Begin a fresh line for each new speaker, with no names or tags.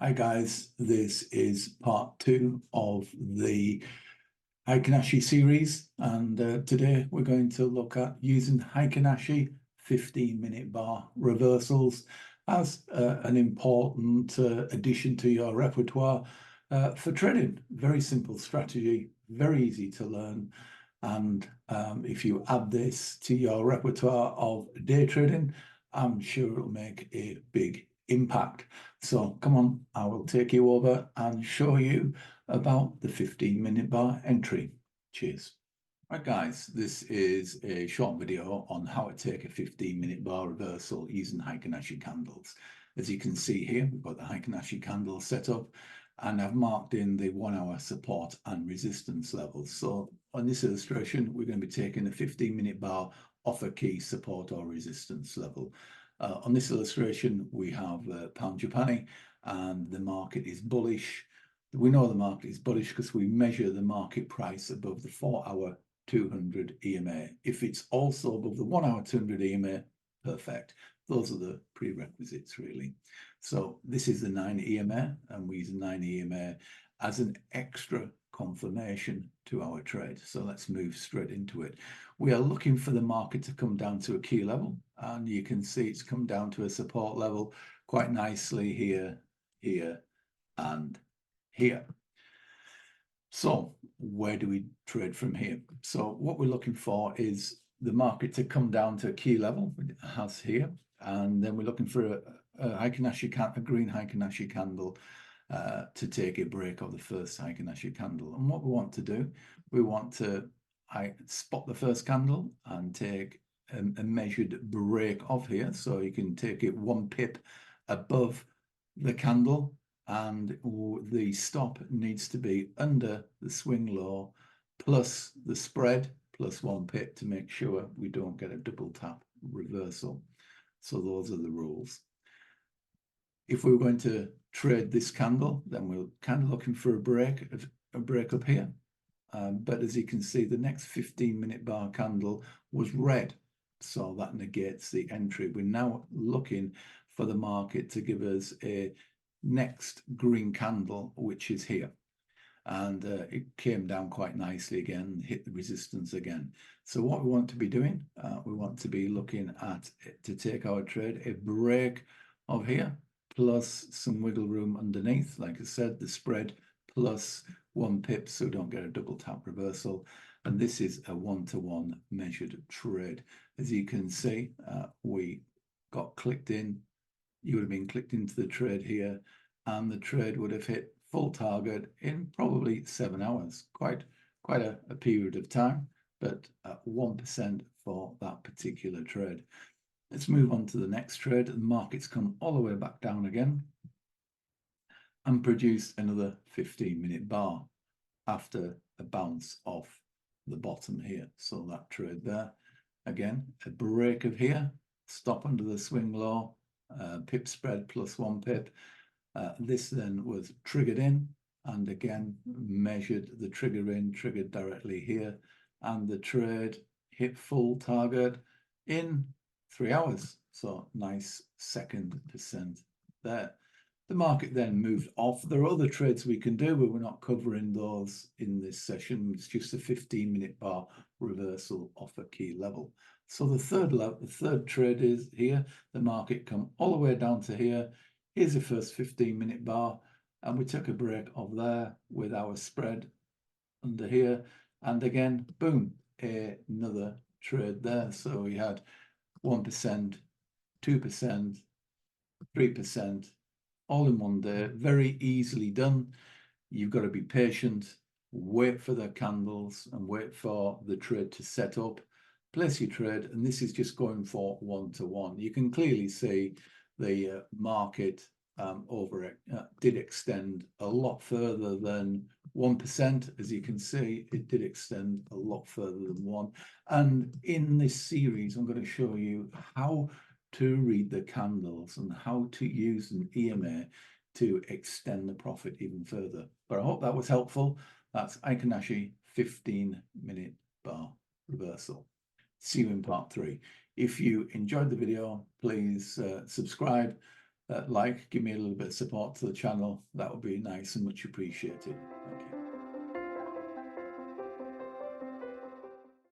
Hi guys, this is part 2 of the Heikin Ashi series, and today we're going to look at using Heikin Ashi 15-minute bar reversals as an important addition to your repertoire for trading. Very simple strategy, very easy to learn, and if you add this to your repertoire of day trading, I'm sure it'll make a big impact. So come on, I will take you over and show you about the 15-minute bar entry. Cheers. Right guys, this is a short video on how to take a 15-minute bar reversal using Heikin Ashi candles. As you can see here, we've got the Heikin Ashi candle set up, and I've marked in the 1 hour support and resistance levels. So on this illustration, we're going to be taking a 15-minute bar off a key support or resistance level. On this illustration, we have pound Japani, and the market is bullish. We know the market is bullish because we measure the market price above the 4-hour 200 EMA. If it's also above the 1-hour 200 EMA, perfect. Those are the prerequisites, really. So this is the 9 EMA, and we use 9 EMA as an extra confirmation to our trade. So let's move straight into it. We are looking for the market to come down to a key level, and you can see it's come down to a support level quite nicely here, here, and here. So where do we trade from here? So what we're looking for is the market to come down to a key level, it has here, and then we're looking for a Heikin Ashi, a green Heikin Ashi candle to take a break of the first Heikin Ashi candle. And what we want to do, we want to spot the first candle and take a measured break of here. So you can take it 1 pip above the candle, and the stop needs to be under the swing low plus the spread plus 1 pip to make sure we don't get a double tap reversal. So those are the rules. If we were going to trade this candle, then we're kind of looking for a break up here. But as you can see, the next 15-minute bar candle was red, so that negates the entry. We're now looking for the market to give us a next green candle, which is here. And it came down quite nicely again, hit the resistance again. So what we want to be doing, we want to be looking at, to take our trade, a break of here, plus some wiggle room underneath, like I said, the spread plus 1 pip so we don't get a double tap reversal. And this is a 1-to-1 measured trade. As you can see, we got clicked in. You would have been clicked into the trade here, and the trade would have hit full target in probably 7 hours. Quite a period of time, but 1% for that particular trade. Let's move on to the next trade. The market's come all the way back down again and produced another 15-minute bar after a bounce off the bottom here. So that trade there, again, a break of here, stop under the swing low, pip spread plus 1 pip. This then was triggered in, and again measured the trigger in, triggered directly here, and the trade hit full target in 3 hours. So nice second percent there. The market then moved off. There are other trades we can do, but we're not covering those in this session. It's just a 15-minute bar reversal off a key level. So the third trade is here. The market come all the way down to here. Here's the first 15-minute bar, and we took a break of there with our spread under here. And again, boom, another trade there. So we had 1%, 2%, 3%, all in one day. Very easily done. You've got to be patient, wait for the candles and wait for the trade to set up, place your trade, and this is just going for 1-to-1. You can clearly see the market did extend a lot further than 1%. As you can see, it did extend a lot further than 1. And in this series, I'm going to show you how to read the candles and how to use an EMA to extend the profit even further. But I hope that was helpful. That's Heikin Ashi 15-minute bar reversal. See you in part 3. If you enjoyed the video, please subscribe, like, give me a little bit of support to the channel. That would be nice and much appreciated. Thank you.